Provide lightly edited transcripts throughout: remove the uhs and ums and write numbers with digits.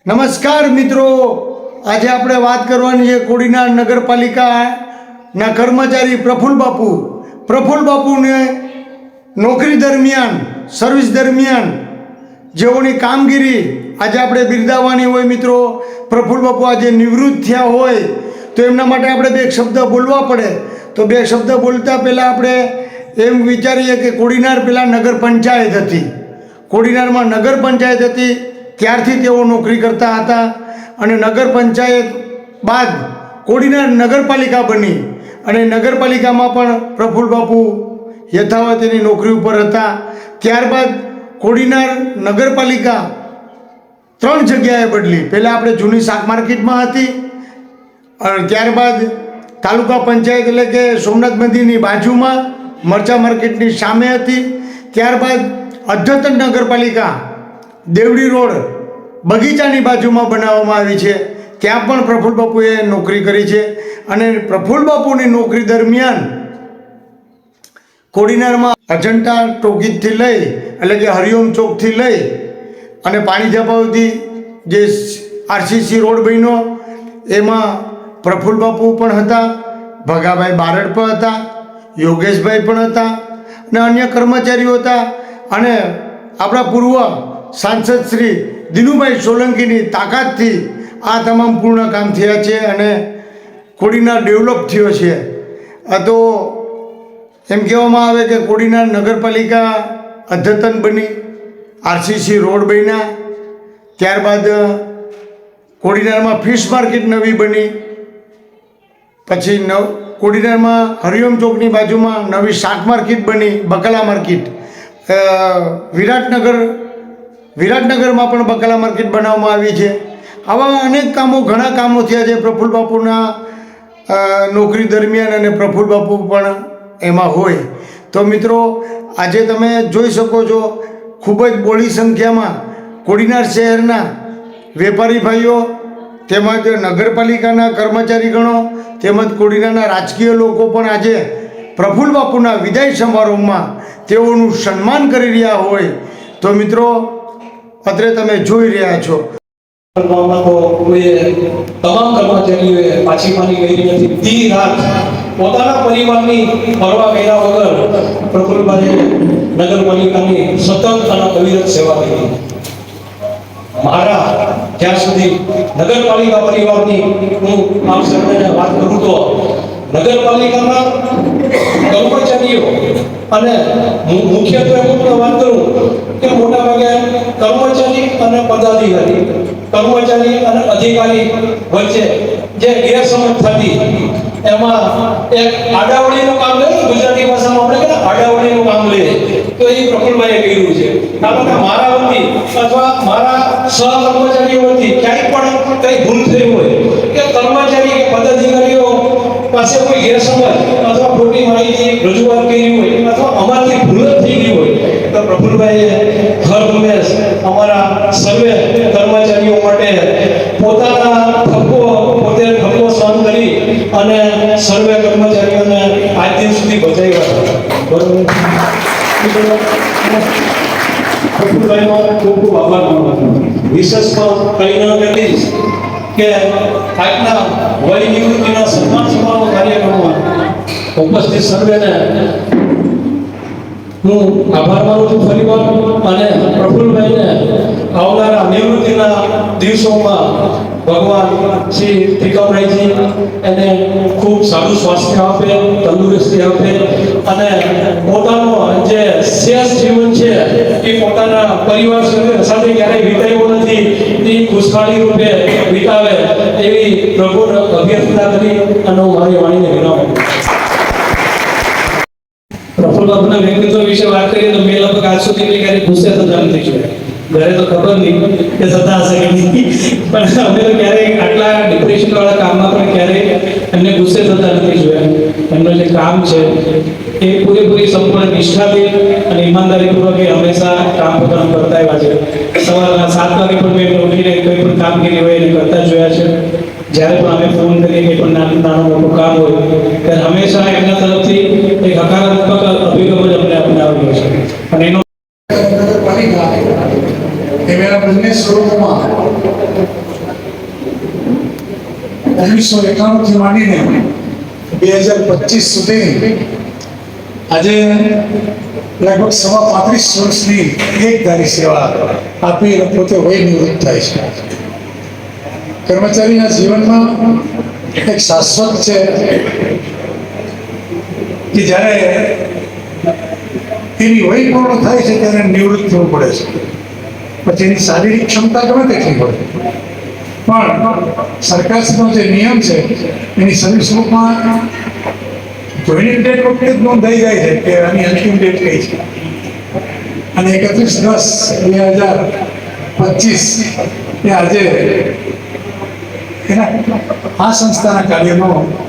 નમસ્કાર મિત્રો, આજે આપણે વાત કરવાની છે કોડીનાર નગરપાલિકાના કર્મચારી પ્રફુલ્લ બાપુને નોકરી દરમિયાન, સર્વિસ દરમિયાન જેઓની કામગીરી આજે આપણે બિરદાવવાની હોય. મિત્રો, પ્રફુલ્લ બાપુ આજે નિવૃત્ત થયા હોય તો એમના માટે આપણે બે શબ્દ બોલવા પડે. તો બે શબ્દ બોલતા પહેલાં આપણે એમ વિચારીએ કે કોડીનાર પહેલાં નગર પંચાયત હતી. કોડીનારમાં નગર પંચાયત હતી ત્યારથી તેઓ નોકરી કરતા હતા અને નગર પંચાયત બાદ કોડીનાર નગરપાલિકા બની અને નગરપાલિકામાં પણ પ્રફુલ્લ બાપુ યથાવત એની નોકરી ઉપર હતા. ત્યારબાદ કોડીનાર નગરપાલિકા 3 જગ્યાએ બદલી. પહેલાં આપણે જૂની શાક માર્કેટમાં હતી અને ત્યારબાદ તાલુકા પંચાયત એટલે કે સોમનાથ મંદિરની બાજુમાં મરચા માર્કેટની સામે હતી. ત્યારબાદ અદ્યતન નગરપાલિકા દેવડી રોડ બગીચાની બાજુમાં બનાવવામાં આવી છે. ત્યાં પણ પ્રફુલ્લ બાપુએ નોકરી કરી છે અને પ્રફુલ્લ બાપુની નોકરી દરમિયાન કોડીનારમાં અજંટા ટોકીજથી લઈ એટલે કે હરિઓમ ચોકથી લઈ અને પાણી ઝાપા જે આરસીસી રોડ બન્યો એમાં પ્રફુલ્લ બાપુ પણ હતા, ભગાભાઈ બારડ પણ હતા, યોગેશભાઈ પણ હતા અને અન્ય કર્મચારીઓ હતા. અને આપણા પૂર્વ સાંસદ શ્રી દિનુભાઈ સોલંકીની તાકાતથી આ તમામ પૂર્ણ કામ થયા છે અને કોડીનાર ડેવલપ થયો છે. તો એમ કહેવામાં આવે કે કોડીનાર નગરપાલિકા અદ્યતન બની, આરસીસી રોડ બન્યા, ત્યારબાદ કોડીનારમાં ફિશ માર્કેટ નવી બની, પછી કોડીનારમાં હરિઓમ ચોકની બાજુમાં નવી શાક માર્કેટ બની, બકાલા માર્કેટ. વિરાટનગરમાં પણ બકાલા માર્કેટ બનાવવામાં આવી છે. આવા અનેક કામો, ઘણા કામો થયા છે પ્રફુલ્લ બાપુના નોકરી દરમિયાન અને પ્રફુલ્લ બાપુ પણ એમાં હોય. તો મિત્રો, આજે તમે જોઈ શકો છો ખૂબ જ બહોળી સંખ્યામાં કોડીનાર શહેરના વેપારી ભાઈઓ તેમજ નગરપાલિકાના કર્મચારીગણો તેમજ કોડીનારના રાજકીય લોકો પણ આજે પ્રફુલ્લ બાપુના વિદાય સમારોહમાં તેઓનું સન્માન કરી રહ્યા હોય. તો મિત્રો, અત્રે તમે જોઈ રહ્યા છો તમામ કર્મચારીઓએ પાછી પાની કરી નથી. દી રાત પોતાના પરિવારની પરવા કર્યા વગર પ્રફુલ્લભાઈએ નગરપાલિકાની સતત અને અવિરત સેવા કરી. મારા જ્યાં સુધી નગરપાલિકા પરિવારની હું આપ સર્વેને વાત કરું તો નગરપાલિકાના કર્મચારીઓ અને મુખ્યત્વે હું વાત કરું કે મોટા ભાગે કર્મચારી અને પદાધિકારી, કર્મચારી અને અધિકારી વચ્ચે જે ગેરસમજ થતી એમાં એક આડાવડીનું કામ લે, ગુજરાતી ભાષામાં આપણે કે આડાવડીનું કામ લે, તો એ પ્રફુલ્લભાઈએ કર્યું છે. કારણ કે મારા વતી અથવા મારા સહકર્મચારીઓ વતી ક્યાંય પણ કંઈ ભૂલ થઈ હોય કે કર્મચારી કે પદાધિકારીઓ પાસે કોઈ ગેરસમજ અથવા ખોટી માહિતી રજૂઆત કરી હોય અથવા અમારાથી ભૂલ થઈ ગઈ હોય તો પ્રફુલ્લભાઈએ હર હંમેશ અમારા સર્વે કર્મચારીઓ માટે પોતાના પોતે ઠપકો સહન કરી અને સર્વે કર્મચારીઓને આજ દિન સુધી બચાવ્યા. બરોબર, પ્રફુલ્લભાઈનો ખૂબ ખૂબ આભાર માનું છું. વિશેષમાં કહીને કહીશ કે આજના વય નિવૃત્તિના સન્માન સમારોહ કાર્યક્રમમાં ઉપસ્થિત સર્વેને હું આભાર માનું છું ફરીવાર. અને પ્રફુલ્લભાઈને આવનારા નિવૃત્તિના દિવસોમાં ભગવાન શ્રી ત્રિકમરાયજી એને ખૂબ સારું સ્વાસ્થ્ય આપે, તંદુરસ્તી આપે અને પોતાનો જે શેષ જીવન છે એ પોતાના પરિવાર સાથે ક્યારેય વિતાવ્યો નથી, એ ખુશહાલી રૂપે વિતાવે એવી પ્રભુને અભ્યર્થના કરી અને હું મારી વાણીને વિરામ આપું. પ્રફુલ્લ બાપુના વ્યક્તિત્વ વિશે વાત કરીએ તો મેં લગભગ આજ સુધી મેં ક્યારેય ગુસ્સે થતા નથી જોયા. ઘરે તો ખબર નહીં કે થતા હશે કે નહીં, પણ અમે તો ક્યારેય આટલા ડિપ્રેશન વાળા કામમાં પણ ક્યારેય એમને ગુસ્સે થતા નથી જોયા. એમનું જે કામ છે એ પૂરેપૂરી સંપૂર્ણ નિષ્ઠાથી અને ઈમાનદારીપૂર્વક એ હંમેશા કામ પોતાનું કરતા આવ્યા છે. સવારના 7 વાગે પણ મેં ઉઠીને કોઈ પણ કામગીરી હોય એને કરતા જોયા છે. જ્યારે પણ અમે ફોન કરીએ કે પણ નાનું મોટું કામ હોય ત્યારે હંમેશા એમના તરફથી એક હકારાત્મક અભિગમ જ અમને અપનાવ્યો છે. અને એનો નગરપાલિકા એ મેરા બિઝનેસ સ્વરૂપમાં 1991થી માંડીને 2025 સુધી આજે લગભગ 35 વર્ષની એકધારી સેવા આપી પોતે વય નિવૃત્ત થાય છે. કર્મચારીના જીવનમાં એક શાશ્વત છે કે જ્યારે એની વય પૂર્ણ થાય છે ત્યારે નિવૃત્ત થવું પડે છે. પછી એની શારીરિક ક્ષમતા ગમે તેટલી હોય પણ સરકારનો જે નિયમ છે એની સર્વિસ બુકમાં જોઈનિંગ ડેટ વખતે જ નોંધાઈ જાય છે કે આની અંતિમ ડેટ કઈ છે અને 31/10/2025 એ આજે એના આ સંસ્થાના કાર્યનો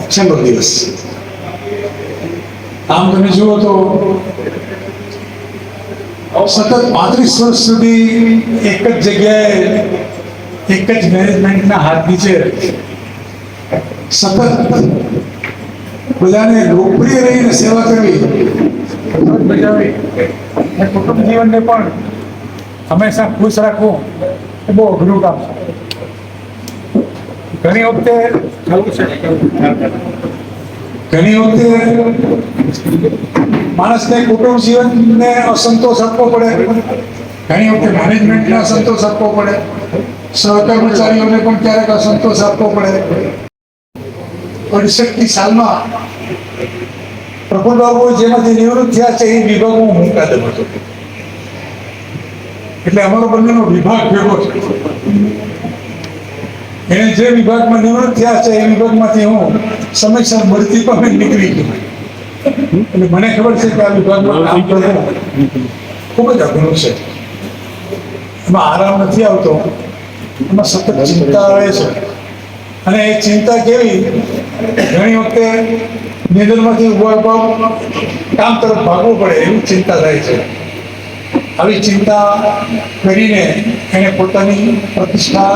છેલ્લો દિવસ છે. આમ તમે જુઓ તો સતત 35 વર્ષ સુધી એક જ જગ્યાએ એક જ મેનેજમેન્ટના હાથ નીચે સતત બધાને લોકપ્રિય રહીને સેવા કરવી, ફરજ બજાવવી અને કુટુંબ જીવનને પણ હંમેશા ખુશ રાખવું એ બહુ અઘરું કામ છે. ઘણી વખતે માણસને કુટુંબ જીવનને અસંતોષ આપવો પડે, ઘણી વખતે મેનેજમેન્ટને અસંતોષ આપવો પડે, સહકર્મચારીઓને પણ ક્યારેક અસંતોષ આપવો પડે. 68 સાલમાં પ્રફુલ્લબાબુ જેમાંથી નિવૃત્ત થયા છે એ વિભાગમાં હું મુકાદમ હતો એટલે અમારો બંનેનો વિભાગ ભેગો છે. એને જે વિભાગમાં નિવૃત્ત થયા છે એ વિભાગમાંથી હું સમયસર બઢતી પણ નીકળી ગયો એટલે મને ખબર છે કે આ વિભાગમાં કામ કરવું ખૂબ જ અઘરું છે. એમાં આરામ નથી આવતો, એમાં સતત ચિંતા આવે છે અને એ ચિંતા કેવી ઘણી વખતે નિંદરમાંથી ઉભા કામ તરફ ભાગવું પડે એવી ચિંતા થાય છે. આવી ચિંતા કરીને એને પોતાની પ્રતિષ્ઠા,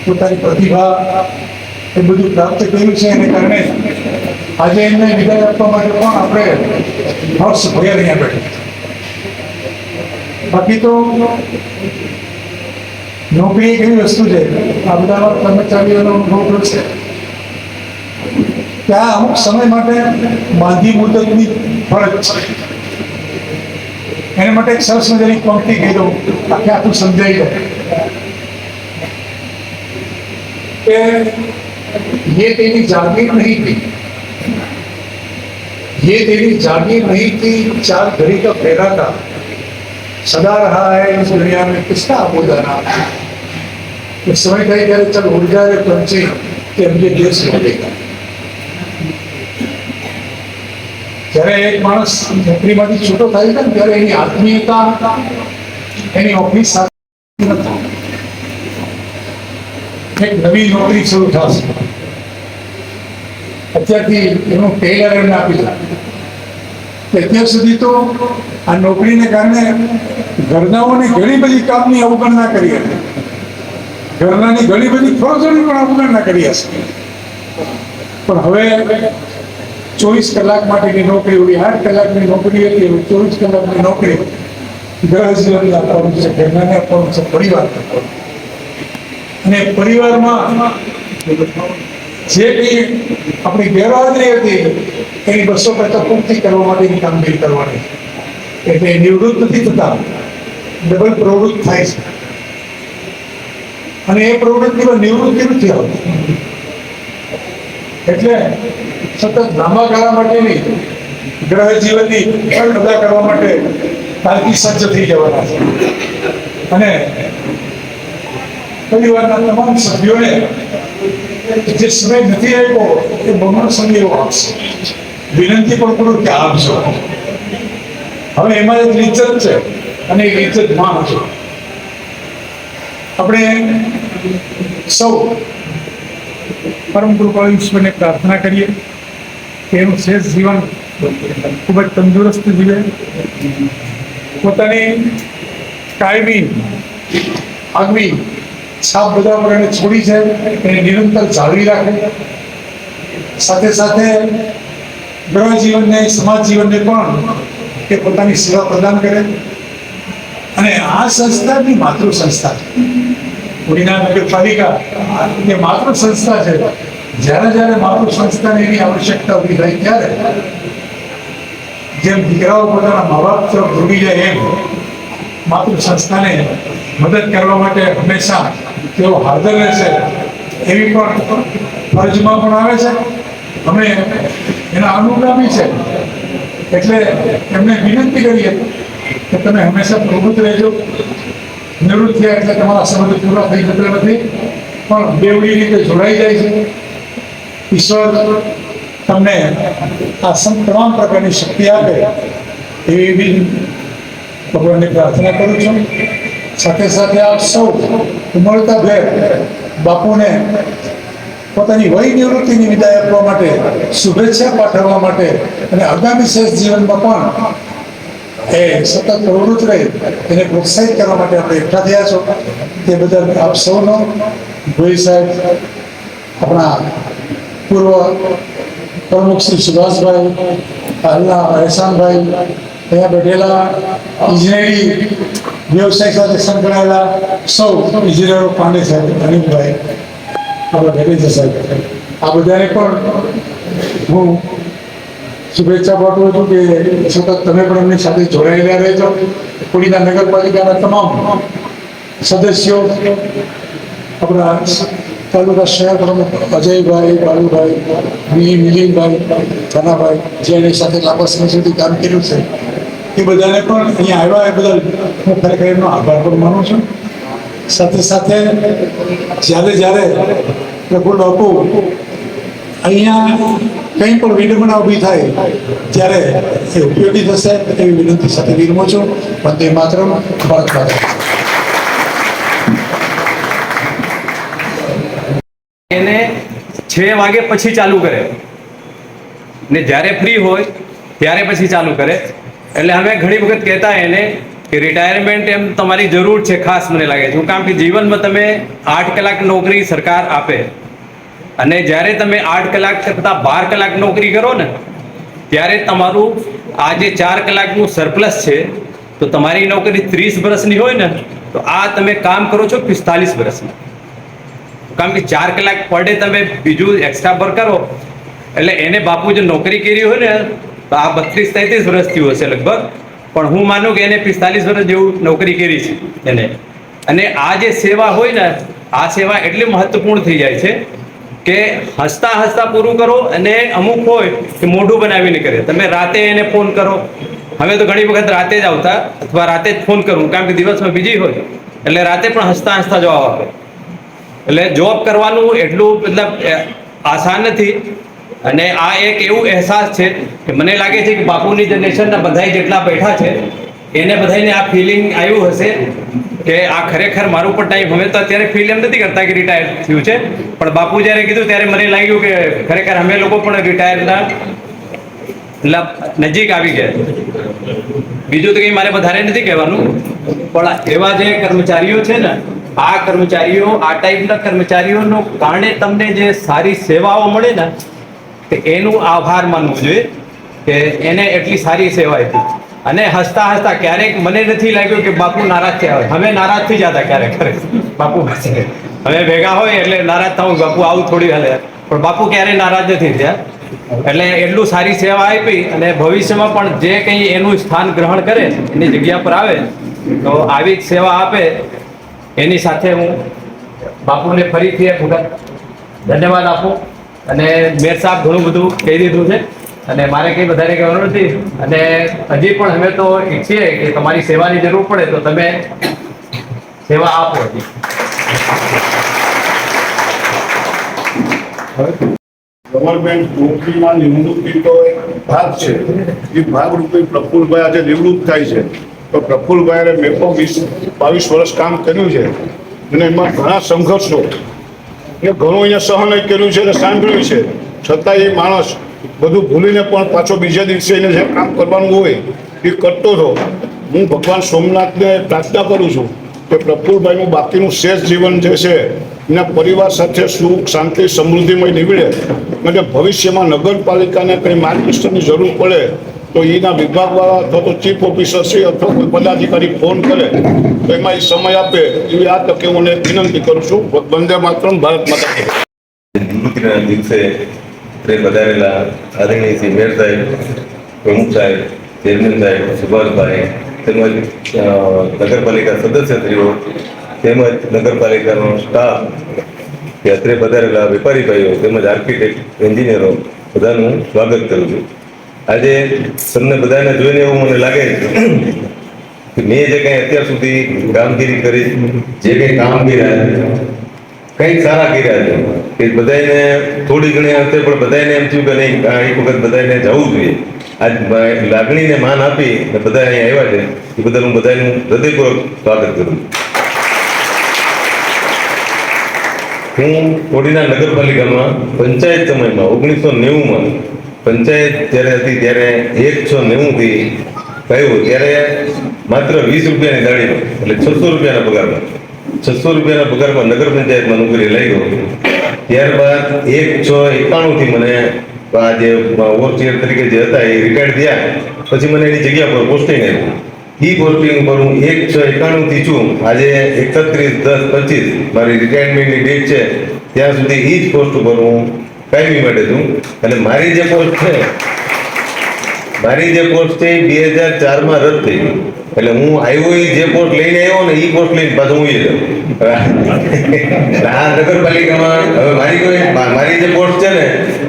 પોતાની પ્રતિભા એ બધું પ્રાપ્ત કર્યું છે. એને કારણે આજે એમને વિદાય આપવા માટે પણ આપણે હર્ષ ભર્યા અહીંયા બેઠા. બાકી તો નોકરી એક એવી વસ્તુ છે, આ બધા કર્મચારીઓનો અનુભવ છે કે આ અમુક સમય માટે બાંધી મુદતની ફરજ છે. એના માટે એક સરસ મજાની પંક્તિ કહી દઉં, આખે આખું સમજાઈ દઉં કે ये तेरी जागीर नहीं थी, ये तेरी जागीर नहीं थी, चार घड़ी का फेरा था, सदा रहा है इस दुनिया में किसका आबोदाना. एक समय था कि चल उड़ जाए पंछी कि मुझे देश मिलेगा. જ્યારે એક માણસ નોકરીમાંથી છૂટો થાય છે ને ત્યારે એની આત્મીયતા એની ઓફિસ સાથે નથી. એક નવી નોકરી શરૂ થશે, અત્યારથી એનું ટેલર એમને આપી દે. અત્યાર સુધી તો આ નોકરીને કારણે ઘરનાઓની ઘણી બધી કામની અવગણના કરી હતી, ઘરનાની ઘણી બધી ફરજોની પણ અવગણના કરી હશે. પણ હવે 24 કલાક માટેની નોકરી હોય, 8 કલાકની નોકરી હતી, 24 કલાકની નોકરી ગ્રહ જીવનને આપવાનું છે, ઘરનાને આપવાનું છે, પરિવારને આપવાનું. અને પરિવારમાં જે કંઈ આપણી ગેરહાજરી હતી એની 200% પૂર્તિ કરવા માટેની કામગીરી કરવાની. એટલે નિવૃત્ત નથી થતા, ડબલ પ્રવૃત્ત થાય છે. અને એ પ્રવૃત્તિમાં નિવૃત્તિ નથી આવતી. એટલે સતત લાંબા ગાળા માટેની ગ્રહ જીવનની અદા કરવા માટે કાલથી સજ્જ થઈ જવાના છે. અને પરિવારના તમામ સભ્યોને જે સમય નથી આપ્યો એ બમણો સમય એવો આપશે. વિનંતી પણ કરું કે આપજો. હવે એમાં એક ઇજ્જત છે અને એક ઇજ્જત માન છે. આપણે સૌ પરમ કૃપાળુ ઈશ્વરને પ્રાર્થના કરીએ કે એનું શેષ જીવન ખૂબ જ તંદુરસ્ત જીવે, પોતાની કાયમી આગવી છાપ બધા પર એને છોડી છે એને નિરંતર જાળવી રાખે. સાથે સાથે ગ્રહ જીવનને, સમાજ જીવનને પણ એ પોતાની સેવા પ્રદાન કરે. અને આ સંસ્થાની માતૃ સંસ્થા છે. કોડીનાર નગરપાલિકા એ માતૃ સંસ્થા છે. જ્યારે જ્યારે માતૃ સંસ્થાની એની આવશ્યકતા ઊભી થાય ત્યારે જેમ દીકરાઓ પોતાના મા બાપ તરફ દોડી જાય એમ માતૃ સંસ્થાને મદદ કરવા માટે હંમેશા તેઓ હાજર રહેશે એવી પણ ફરજમાં પણ આવે છે. અમે એના અનુગામી છે એટલે એમને વિનંતી કરીએ કે તમે હંમેશા પ્રવૃત્ત રહેજો. નિવૃત્ત થયા એટલે તમારા સંબંધ પૂરા થઈ જતા નથી, પણ બેવડી રીતે જોડાઈ જાય છે. ઈશ્વર તમને આ તમામ પ્રકારની શક્તિ આપે એવી બી ભગવાનને પ્રાર્થના કરું છું. સાથે સાથે આપ સૌ ઉમળતા ભેર બાપુને પોતાની વય નિવૃત્તિની વિદાય આપવા માટે, શુભેચ્છા પાઠવવા માટે અને આગામી શેષ જીવનમાં પણ એ સતત પ્રવૃત્ત રહે એને પ્રોત્સાહિત કરવા માટે આપણે એકઠા થયા છો. તે બદલ આપ સૌનો ગોહિલ સાહેબ, આપણા પૂર્વ પ્રમુખ શ્રી સુભાષભાઈ, હાલના અહેસાનભાઈ, અહીંયા બેઠેલા ઇજનેરી વ્યવસાય સાથે સંકળાયેલા સૌ ઇજનેરો, પાંડે સાહેબ, અનિલભાઈ, આપણા ભેગેજા સાહેબ, આ બધાને પણ હું શુભેચ્છા પાઠવું છું કે સતત તમે પણ એમની સાથે જોડાયેલા રહેજો. કોડીનાર નગરપાલિકાના તમામ સદસ્યો, આપણા તાલુકા શહેર પ્રમુખ અજયભાઈ, બાલુભાઈ, મિલિંદભાઈ, ધનાભાઈ, જે એની સાથે લાંબા સમય સુધી કામ કર્યું છે, એ બધાને પણ અહીંયા આવ્યા એ બદલ હું ખરેખર એમનો આભાર પણ માનું છું. સાથે સાથે જ્યારે પ્રફુલ્લ બાપુ અહીંયા કંઈ પણ વિડંબના ઊભી થાય ત્યારે એ ઉપયોગી થશે એવી વિનંતી સાથે વિરમું છું. વંદે માતરમ, ભારત માતા. એને 6 વાગે પછી ચાલુ કરે ને જ્યારે ફ્રી હોય ત્યારે પછી ચાલુ કરે. એટલે અમે ઘણી વખત કહેતા એને કે રિટાયરમેન્ટ એમ તમારી જરૂર છે, ખાસ મને લાગે છે. શું કામ કે જીવનમાં તમે 8 કલાક નોકરી સરકાર આપે અને જ્યારે તમે 8 કલાક કરતાં 12 કલાક નોકરી કરો ને ત્યારે તમારું આ જે 4 કલાકનું સરપ્લસ છે, તો તમારી નોકરી 30 વર્ષની હોય ને તો આ તમે કામ કરો છો 45 વર્ષમાં. કારણ કે 4 કલાક પર ડે તમે બીજું એક્સ્ટ્રા પર કરો એટલે એને બાપુ જે નોકરી કરી હોય ને તો આ 32-33 વર્ષ થયું હશે લગભગ, પણ હું માનું કે એને 45 વર્ષ જેવું નોકરી કરી છે એને. અને આ જે સેવા હોય ને, આ સેવા એટલી મહત્વપૂર્ણ થઈ જાય છે કે હસતા હસતા પૂરું કરો. અને અમુક હોય કે મોઢું બનાવીને કરે. તમે રાતે એને ફોન કરો, હવે તો ઘણી વખત રાતે જ આવતા અથવા રાતે જ ફોન કરવું, કારણ કે દિવસમાં બીજી હોય એટલે રાતે પણ હસતા હસતા જવાબ આપે. એટલે જોબ કરવાનું એટલું મતલબ આસાન નથી. અને આ એક એવું અહેસાસ છે કે મને લાગે છે કે બાપુની જનરેશનના બધા જેટલા બેઠા છે એને બધાને આ ફિલિંગ આવ્યું હશે કે આ ખરેખર મારું પણ ટાઈમ. હવે તો અત્યારે ફીલ એમ નથી કરતા કે રિટાયર થયું છે, પણ બાપુ જ્યારે કીધું ત્યારે મને લાગ્યું કે ખરેખર અમે લોકો પણ રિટાયરના મતલબ નજીક આવી ગયા. બીજું તો કંઈ મારે વધારે નથી કહેવાનું, પણ એવા જે કર્મચારીઓ છે ને, આ કર્મચારીઓ, આ ટાઈપના કર્મચારીઓનો કારણે તમને જે સારી સેવાઓ મળે ને કે એનું આભાર માનવું જોઈએ કે એને એટલી સારી સેવા આપી. અને હસતા હસતા ક્યારેક મને નથી લાગ્યું કે બાપુ નારાજ થયા હોય. અમે નારાજ થઈ જતા ક્યારેક બાપુ પાસે, અમે ભેગા હોય એટલે નારાજ થવું, બાપુ આવું થોડી હાલે, પણ બાપુ ક્યારેય નારાજ નથી થયા. એટલે એટલું સારી સેવા આપી અને ભવિષ્યમાં પણ જે કંઈ એનું સ્થાન ગ્રહણ કરે, એની જગ્યા પર આવે તો આવી જ સેવા આપે. એની સાથે હું બાપુને ફરીથી એક વખત ધન્યવાદ આપું. અને મેર સાહેબ ઘણું બધું કહી દીધું છે અને મારે કંઈ વધારે કહેવાનું નથી. અને હજી પણ અમે તો ઈચ્છીએ કે તમારી સેવાની જરૂર પડે તો તમે સેવા આપો. ગવર્મેન્ટ નોકરીમાં નિવૃત્તિ તો એક ભાગ છે. એ ભાગરૂપે પ્રફુલ્લભાઈ આજે નિવૃત્ત થાય છે. તો પ્રફુલ્લભાઈએ મેં પણ 20-22 વર્ષ કામ કર્યું છે અને એમાં ઘણા સંઘર્ષો એ ઘણું અહીંયા સહન કર્યું છે અને સાંભળ્યું છે. છતાં એ માણસ બધું ભૂલીને પણ પાછો બીજા દિવસે એને જે કામ કરવાનું હોય એ કરતો હતો. હું ભગવાન સોમનાથને પ્રાર્થના કરું છું કે પ્રફુલ્લભાઈનું બાકીનું શેષ જીવન જે છે એના પરિવાર સાથે સુખ, શાંતિ, સમૃદ્ધિમય નીવડે અને ભવિષ્યમાં નગરપાલિકાને કંઈ માર્ગદર્શનની જરૂર પડે તો એના વિભાગવાળા અથવા તો ચીફ ઓફિસર છે અથવા કોઈ પદાધિકારી ફોન કરે તો એમાં એ સમય આપે એવી આ તકે હું વિનંતી કરું છું. વંદે માતરમ, ભારત માતા કી જય. નિવૃત્તિના દિવસે તે પધારેલા આદરણીય શ્રી મેયર સાહેબ, પ્રમુખ સાહેબ, ચેરમેન સાહેબ, સુભાષભાઈ તેમજ નગરપાલિકા સદસ્યશ્રીઓ તેમજ નગરપાલિકાનો સ્ટાફ, અત્રે પધારેલા વેપારી ભાઈઓ તેમજ આર્કિટેક્ટ, એન્જિનિયરો બધાનું સ્વાગત કરું છું. આજે તમને બધાને જોઈને એવું મને લાગે છે કે મેં જે કંઈ અત્યાર સુધી કામગીરી કરી, જે કંઈ કામ કર્યા કંઈક સારા કર્યા છે કે બધાને થોડી ઘણી અંતે પણ બધાને એમ થયું કે નહીં એક વખત બધાને જવું જોઈએ. આજ લાગણીને માન આપી બધા અહીંયા આવ્યા છે એ બદલ હું બધાનું હૃદયપૂર્વક સ્વાગત કરું. હું કોડીનાર નગરપાલિકામાં પંચાયત સમયમાં 1990માં પંચાયત જ્યારે હતી ત્યારે 190થી કહ્યું ત્યારે માત્ર 20 રૂપિયાની દાડીમાં એટલે 600 રૂપિયાના પગારમાં 600 રૂપિયાના પગારમાં નગર પંચાયતમાં નોકરી લાગ્યો. ત્યારબાદ 191થી મને આ જે ઓવરસીયર તરીકે જે હતા એ રિટાયર્ડ થયા. પછી મને એની જગ્યા પર પોસ્ટિંગ આવ્યું. એ પોસ્ટિંગ પર હું 191થી છું. આજે 31/10/25 મારી રિટાયરમેન્ટની ડેટ છે. ત્યાં સુધી એ જ પોસ્ટ ઉપર હું કાયમી માટે છું. અને મારી જે પોસ્ટ છે એ 2004માં રદ થઈ ગઈ. એટલે હું આવ્યો એ જે પોસ્ટ લઈને આવ્યો ને એ પોસ્ટ લઈને પાછો હું આ નગરપાલિકામાં હવે મારી જે પોસ્ટ છે ને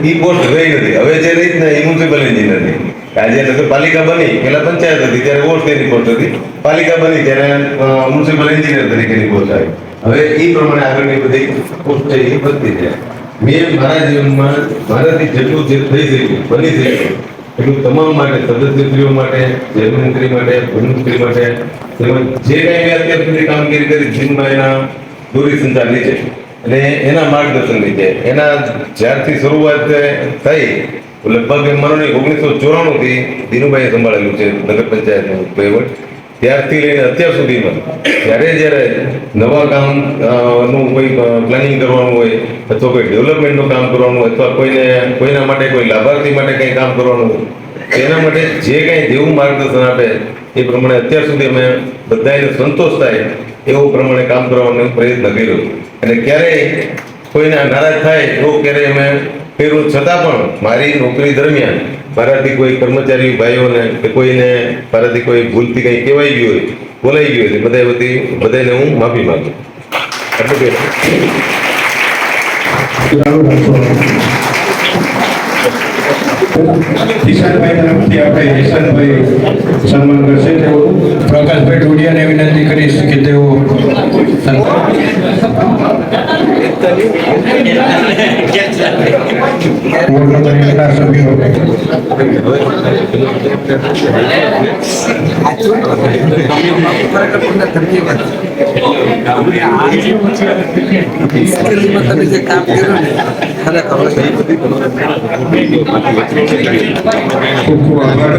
એ પોસ્ટ રહી નથી. હવે જે રહી ને એ મ્યુનિસિપલ એન્જિનિયરની. આજે નગરપાલિકા બની, પેલા પંચાયત હતી ત્યારે ઓળખેની પોસ્ટ હતી, પાલિકા બની ત્યારે મ્યુનિસિપલ એન્જિનિયર તરીકેની પોસ્ટ આવી. હવે એ પ્રમાણે આગળની બધી પોસ્ટ છે એ વધતી છે. મેં મારા જીવનમાં મારાથી જેટલું જે થઈ શક્યું બની શક્યું એટલું તમામ માટે, સદસ્યશ્રીઓ માટે, ચેરમેનશ્રી માટે, પ્રમુખશ્રી માટે તેમજ જે કાંઈ મેં અત્યાર સુધી કામગીરી કરી જીવનમાં એના દોરી સંચાર નીચે અને એના માર્ગદર્શન નીચે એના જ્યારથી શરૂઆત થઈ લગભગ માનો 1994થી દિનુભાઈએ સંભાળેલું છે નગર પંચાયતનું વહીવટ. ત્યારથી લઈને અત્યાર સુધીમાં જ્યારે નવા કામ નું કોઈ પ્લાનિંગ કરવાનું હોય અથવા કોઈ ડેવલપમેન્ટનું કામ કરવાનું હોય અથવા કોઈના માટે કોઈ લાભાર્થી માટે કંઈ કામ કરવાનું હોય તેના માટે જે કંઈ જેવું માર્ગદર્શન આપે એ પ્રમાણે અત્યાર સુધી અમે બધાને સંતોષ થાય એવું પ્રમાણે કામ કરવાનો પ્રયત્ન કર્યો. અને ક્યારેય કોઈને નારાજ થાય એવું ક્યારેય અમે કર્યું. છતાં પણ મારી નોકરી દરમિયાન મારાથી કોઈ કર્મચારી ભાઈઓને કે કોઈને મારાથી કોઈ ભૂલથી કંઈ કહેવાઈ ગયું હોય, બોલાઈ ગયું હોય બધા વતી બધાને હું માફી માંગુ. એટલું કે કિશનભાઈ તરફથી આપણે કિશનભાઈ સન્માન કરશે. તેઓ પ્રકાશભાઈ ઢોડિયાને વિનંતી કરીશ કે તેઓ ખૂબ ખૂબ આભાર.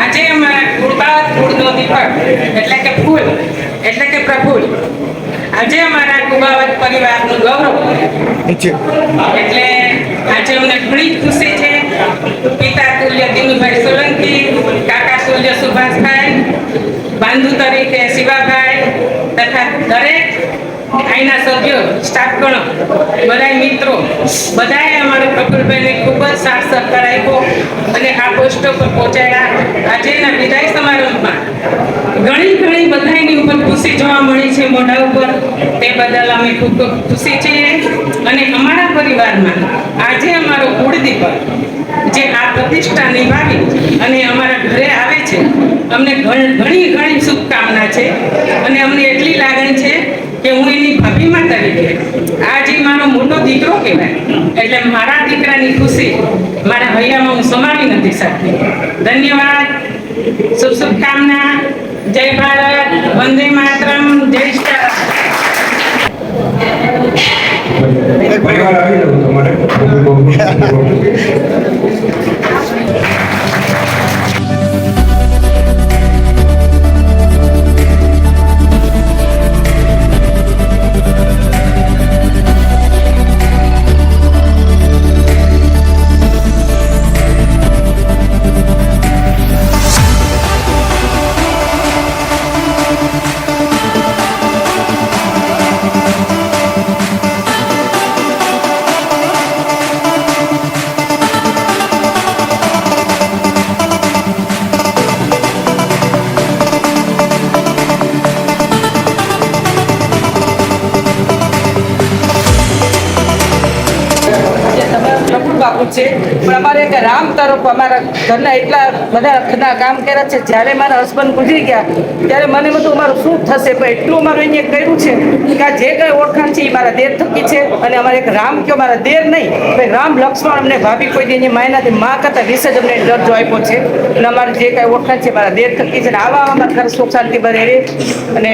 આજે અમારા કુળબાવત કુળનો દીપક એટલે કે ફૂલ એટલે કે પ્રફુલ આજે અમારા કુળબાવત પરિવારનું ગૌરવ એટલે આજે અમને ઘણી ખુશી છે. પિતા તુલ્ય દિનુભાઈ સોલંકી, કાકા તુલ્ય સુભાષભાઈ, બાંધુ તરીકે શિવાભાઈ તથા દરેક અહીંના સભ્યો, સ્ટાફગણો, બધા મિત્રો બધાએ અમારા પ્રફુલભાઈને ખૂબ જ સાથ સહકાર આપ્યો અને આ પોસ્ટો પર પહોંચાડ્યા. આજેના વિદાય સમારંભમાં ઘણી બધાની ઉપર ખુશી જોવા મળી છે મોઢા ઉપર. તે બદલ અમે ખૂબ ખુશી છીએ અને અમારા પરિવારમાં આજે અમારો કુળદીપક જે આ પ્રતિષ્ઠા નિભાવી અને અમારા ઘરે આવે છે, અમને ઘણી શુભકામના છે અને અમને એટલી લાગણી છે કે હું એની ભાભીમાં તરીકે આ જે મારો મોટો દીકરો કહેવાય એટલે મારા દીકરાની ખુશી મારા હૈયામાં હું સમાવી નથી શકતી. ધન્યવાદ, શુભકામના. જય ભારત, વંદે માતરમ, જય શ્રી પરિવાર આવી રહ્યો તમારે પ્રફુલ બાપુ છે. પણ અમારે એક રામ તરફ અમારા ઘરના એટલા બધા ઘરના કામ કર્યા છે. જ્યારે મારા હસબન્ડ ગુજરી ગયા ત્યારે મને બધું અમારું શું થશે, પણ એટલું અમારું અહીંયા કર્યું છે કે આ જે કંઈ ઓળખાણ છે એ મારા દેર થકી છે. અને અમારે એક રામ કયો મારા દેર નહીં, ભાઈ રામ લક્ષ્મણ અમને ભાભી કોઈ દી માયનાથી માં કરતાં વિશે જ અમને દરજ્જો આપ્યો છે. અને અમારે જે કાંઈ ઓળખાણ છે મારા દેર થકી છે. અને આવા અમારા ઘર સુખ શાંતિ ભરે રહે અને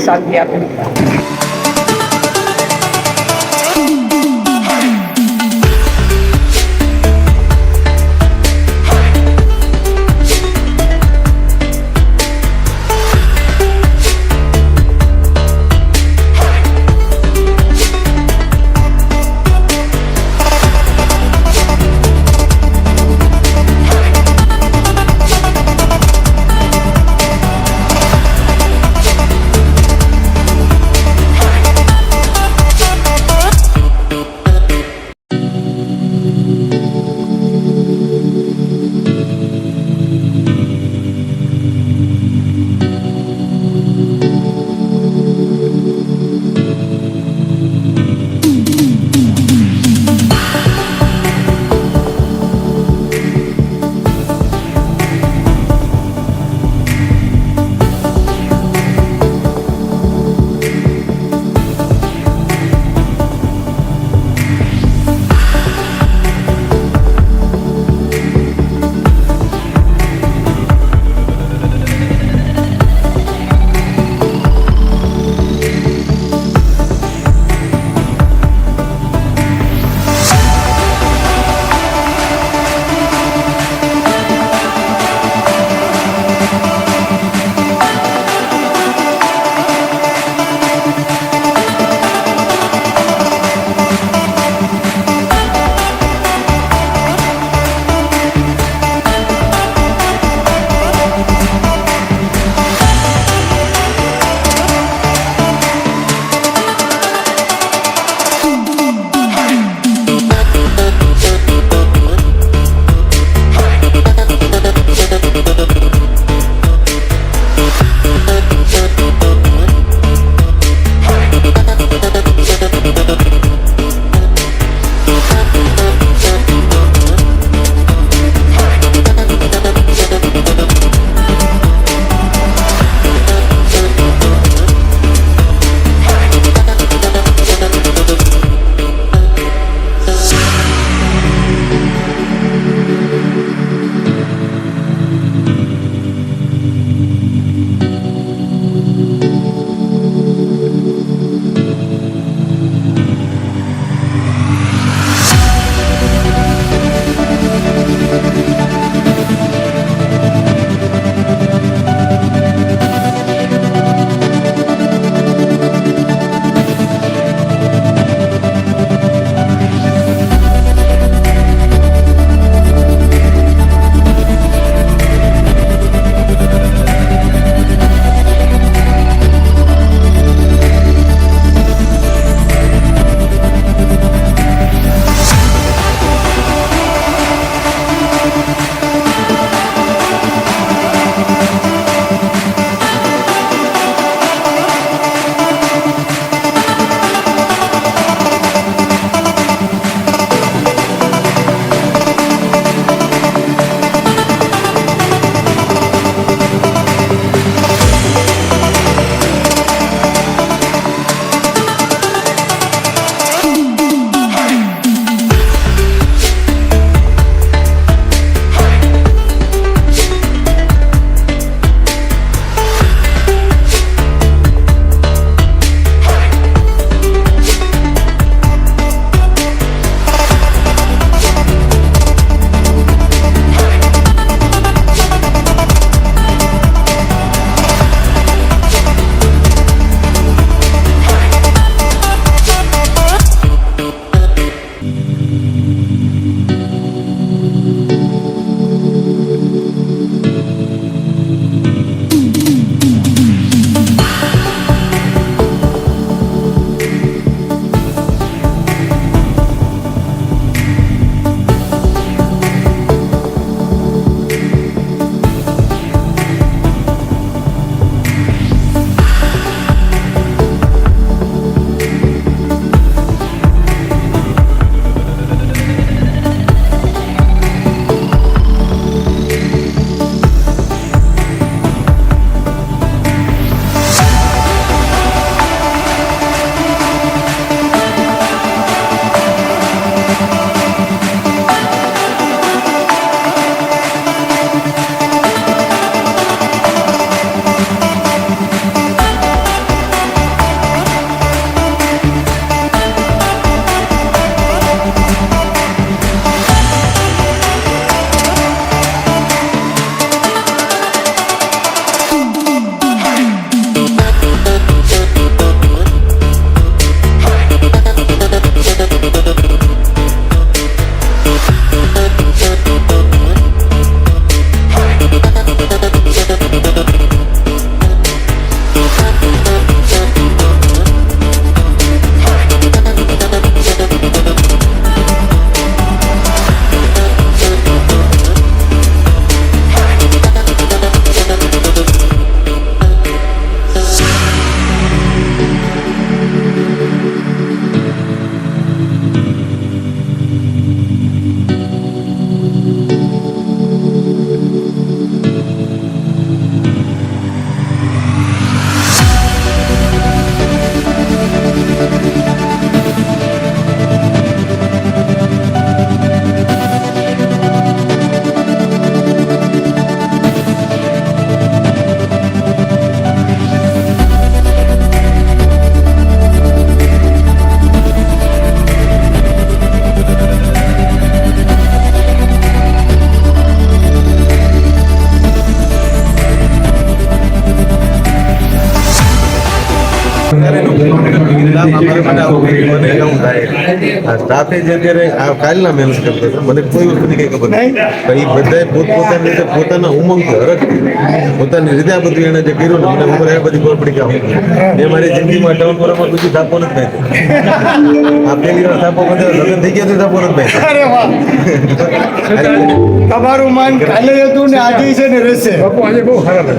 શાંતિ આપે. નોકરી મને કામ થાય આ સ્ટાફે જે અત્યારે આ કાલના મહેનત કરતા હતા મને કોઈ વસ્તુની કઈ ખબર નહીં પણ એ બધાએ પોતપોતાની રીતે પોતાના ઉમંગથી હરખથી પોતાની રીતે આ બધું એને જે કર્યું ને મને ઉમર એ બધી ખબર પડી કે આવું મેં મારી જિંદગીમાં ટાઉન પર બીજું થાપો નથી નાખ્યો આ પહેલી વાર થાપો બધા લગ્ન થઈ ગયા તો થાપો નથી નાખ્યો અરે વાહ તમારું માન કાલે હતું ને આજે છે ને રહેશે બાપુ આજે બહુ ખરાબ હા.